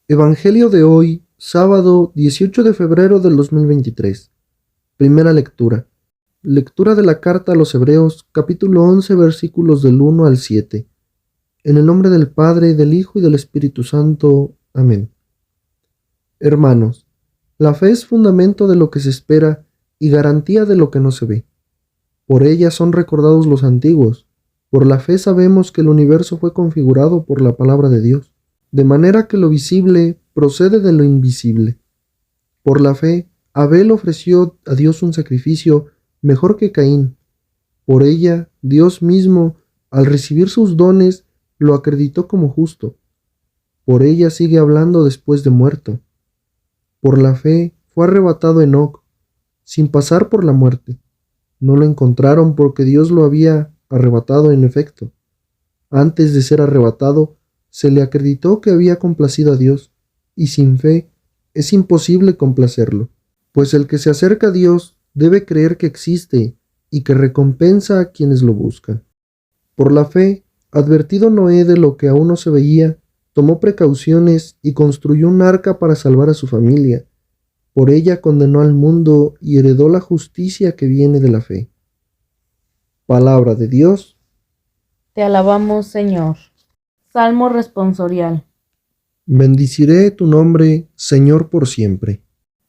Evangelio de hoy, sábado 18 de febrero del 2023. Primera lectura. Lectura de la carta a los Hebreos, capítulo 11, versículos del 1 al 7. En el nombre del Padre, del Hijo y del Espíritu Santo. Amén. Hermanos, la fe es fundamento de lo que se espera y garantía de lo que no se ve. Por ella son recordados los antiguos. Por la fe sabemos que el universo fue configurado por la palabra de Dios, de manera que lo visible procede de lo invisible. Por la fe, Abel ofreció a Dios un sacrificio mejor que Caín. Por ella, Dios mismo, al recibir sus dones, lo acreditó como justo. Por ella sigue hablando después de muerto. Por la fe fue arrebatado Enoc, sin pasar por la muerte. No lo encontraron porque Dios lo había arrebatado en efecto. Antes de ser arrebatado, se le acreditó que había complacido a Dios, y sin fe es imposible complacerlo, pues el que se acerca a Dios debe creer que existe y que recompensa a quienes lo buscan. Por la fe, advertido Noé de lo que aún no se veía, tomó precauciones y construyó un arca para salvar a su familia. Por ella condenó al mundo y heredó la justicia que viene de la fe. Palabra de Dios. Te alabamos, Señor. Salmo responsorial. Bendiciré tu nombre, Señor, por siempre.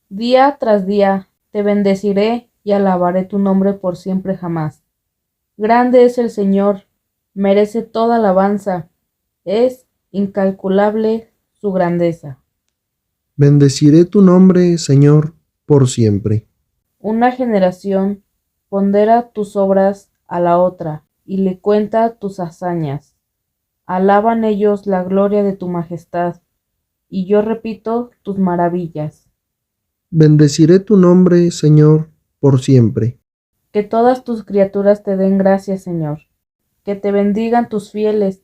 Día tras día te bendeciré y alabaré tu nombre por siempre jamás. Grande es el Señor, merece toda alabanza, es incalculable su grandeza. Bendeciré tu nombre, Señor, por siempre. Una generación pondera tus obras a la otra y le cuenta tus hazañas. Alaban ellos la gloria de tu majestad, y yo repito tus maravillas. Bendeciré tu nombre, Señor, por siempre. Que todas tus criaturas te den gracias, Señor. Que te bendigan tus fieles,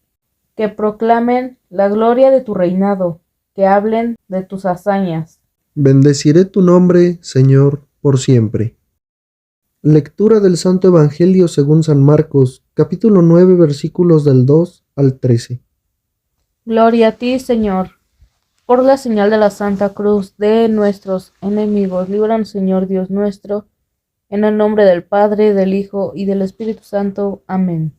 que proclamen la gloria de tu reinado, que hablen de tus hazañas. Bendeciré tu nombre, Señor, por siempre. Lectura del Santo Evangelio según San Marcos, capítulo 9, versículos del 2 al 13. Gloria a ti, Señor. Por la señal de la Santa Cruz de nuestros enemigos, líbranos, Señor Dios nuestro, en el nombre del Padre, del Hijo y del Espíritu Santo. Amén.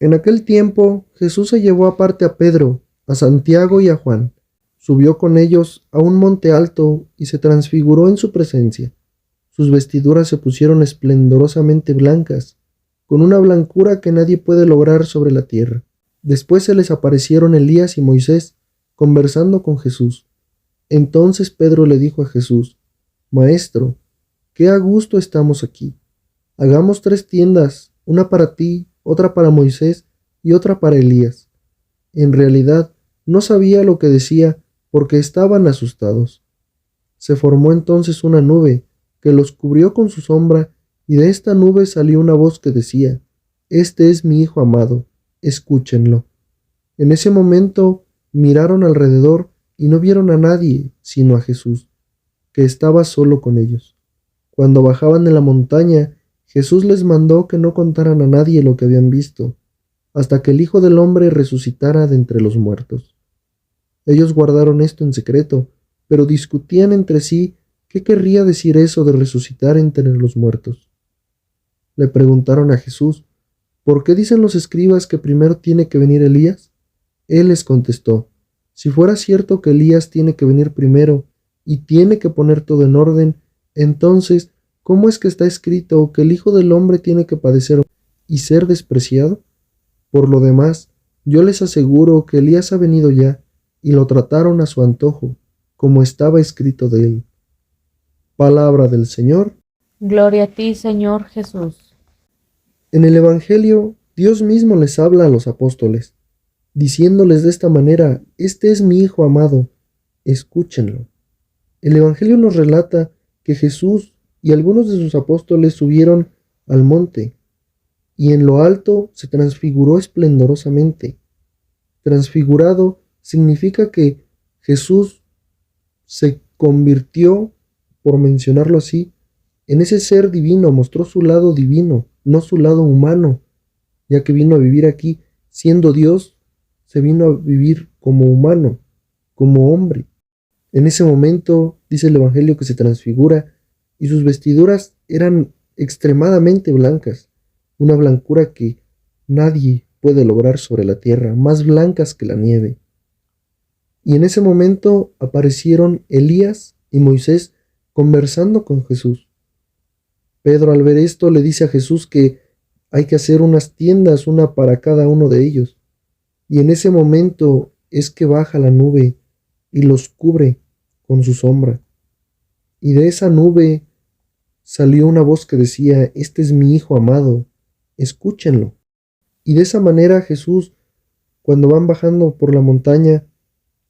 En aquel tiempo, Jesús se llevó aparte a Pedro, a Santiago y a Juan. Subió con ellos a un monte alto y se transfiguró en su presencia. Sus vestiduras se pusieron esplendorosamente blancas, con una blancura que nadie puede lograr sobre la tierra. Después se les aparecieron Elías y Moisés, conversando con Jesús. Entonces Pedro le dijo a Jesús: Maestro, qué a gusto estamos aquí. Hagamos 3 tiendas, una para ti, otra para Moisés y otra para Elías. En realidad, no sabía lo que decía porque estaban asustados. Se formó entonces una nube que los cubrió con su sombra, y de esta nube salió una voz que decía: Este es mi Hijo amado, escúchenlo. En ese momento miraron alrededor y no vieron a nadie sino a Jesús, que estaba solo con ellos. Cuando bajaban de la montaña, Jesús les mandó que no contaran a nadie lo que habían visto, hasta que el Hijo del Hombre resucitara de entre los muertos. Ellos guardaron esto en secreto, pero discutían entre sí qué querría decir eso de resucitar entre los muertos. Le preguntaron a Jesús: ¿Por qué dicen los escribas que primero tiene que venir Elías? Él les contestó: Si fuera cierto que Elías tiene que venir primero y tiene que poner todo en orden, entonces, ¿cómo es que está escrito que el Hijo del Hombre tiene que padecer y ser despreciado? Por lo demás, yo les aseguro que Elías ha venido ya, y lo trataron a su antojo, como estaba escrito de él. Palabra del Señor. Gloria a ti, Señor Jesús. En el Evangelio, Dios mismo les habla a los apóstoles, diciéndoles de esta manera: Este es mi Hijo amado, escúchenlo. El Evangelio nos relata que Jesús y algunos de sus apóstoles subieron al monte, y en lo alto se transfiguró esplendorosamente. Transfigurado significa que Jesús se convirtió, por mencionarlo así, en ese ser divino, mostró su lado divino, no su lado humano, ya que vino a vivir aquí siendo Dios, se vino a vivir como humano, como hombre. En ese momento, dice el Evangelio, que se transfigura y sus vestiduras eran extremadamente blancas, una blancura que nadie puede lograr sobre la tierra, más blancas que la nieve. Y en ese momento aparecieron Elías y Moisés conversando con Jesús. Pedro, al ver esto, le dice a Jesús que hay que hacer unas tiendas, una para cada uno de ellos. Y en ese momento es que baja la nube y los cubre con su sombra. Y de esa nube salió una voz que decía: este es mi Hijo amado, escúchenlo. Y de esa manera Jesús, cuando van bajando por la montaña,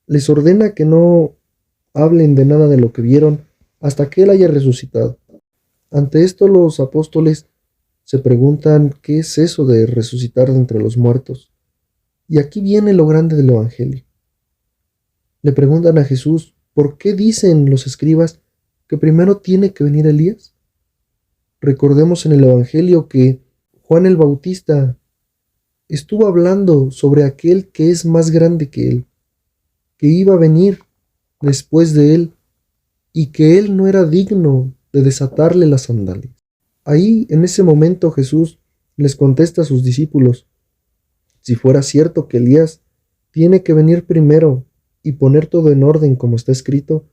les ordena que no hablen de nada de lo que vieron hasta que Él haya resucitado. Ante esto los apóstoles se preguntan qué es eso de resucitar de entre los muertos. Y aquí viene lo grande del Evangelio. Le preguntan a Jesús: ¿por qué dicen los escribas que primero tiene que venir Elías? Recordemos en el Evangelio que Juan el Bautista estuvo hablando sobre aquel que es más grande que él, que iba a venir después de él y que él no era digno de desatarle las sandalias. Ahí, en ese momento, Jesús les contesta a sus discípulos: si fuera cierto que Elías tiene que venir primero y poner todo en orden como está escrito,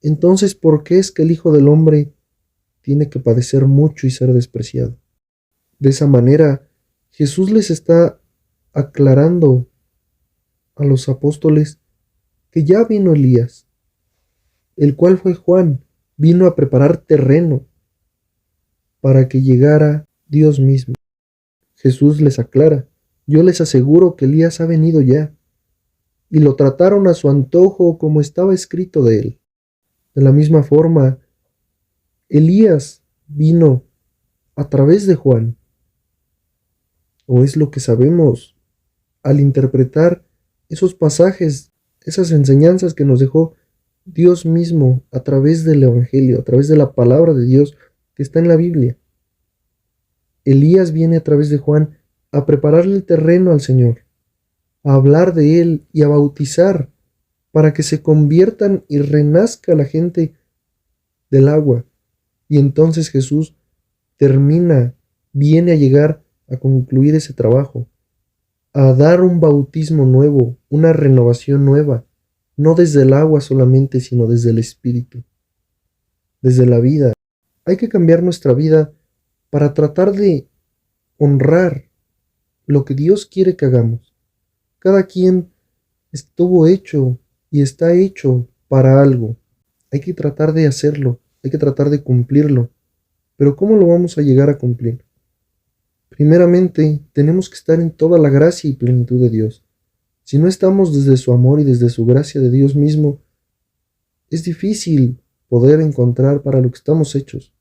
entonces ¿por qué es que el Hijo del Hombre tiene que padecer mucho y ser despreciado? De esa manera, Jesús les está aclarando a los apóstoles que ya vino Elías, el cual fue Juan, vino a preparar terreno para que llegara Dios mismo. Jesús les aclara: yo les aseguro que Elías ha venido ya, y lo trataron a su antojo como estaba escrito de él. De la misma forma, Elías vino a través de Juan, o es lo que sabemos al interpretar esos pasajes, esas enseñanzas que nos dejó Dios mismo a través del Evangelio, a través de la palabra de Dios que está en la Biblia. Elías viene a través de Juan a prepararle el terreno al Señor, a hablar de Él y a bautizar para que se conviertan y renazca la gente del agua. Y entonces Jesús viene a llegar a concluir ese trabajo, a dar un bautismo nuevo, una renovación nueva, no desde el agua solamente, sino desde el Espíritu, desde la vida. Hay que cambiar nuestra vida para tratar de honrar lo que Dios quiere que hagamos. Cada quien estuvo hecho y está hecho para algo. Hay que tratar de hacerlo, hay que tratar de cumplirlo. Pero ¿cómo lo vamos a llegar a cumplir? Primeramente, tenemos que estar en toda la gracia y plenitud de Dios. Si no estamos desde su amor y desde su gracia de Dios mismo, es difícil poder encontrar para lo que estamos hechos.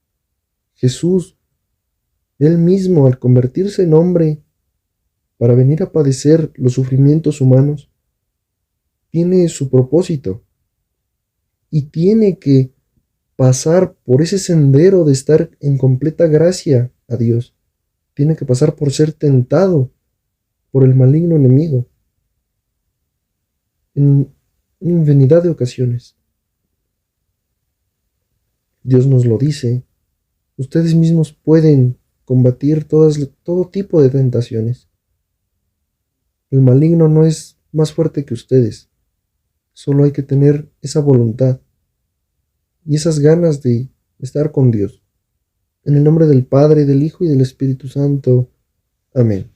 Jesús, Él mismo, al convertirse en hombre para venir a padecer los sufrimientos humanos, tiene su propósito y tiene que pasar por ese sendero de estar en completa gracia a Dios. Tiene que pasar por ser tentado por el maligno enemigo en infinidad de ocasiones. Dios nos lo dice: ustedes mismos pueden combatir todo tipo de tentaciones. El maligno no es más fuerte que ustedes. Solo hay que tener esa voluntad y esas ganas de estar con Dios. En el nombre del Padre, del Hijo y del Espíritu Santo. Amén.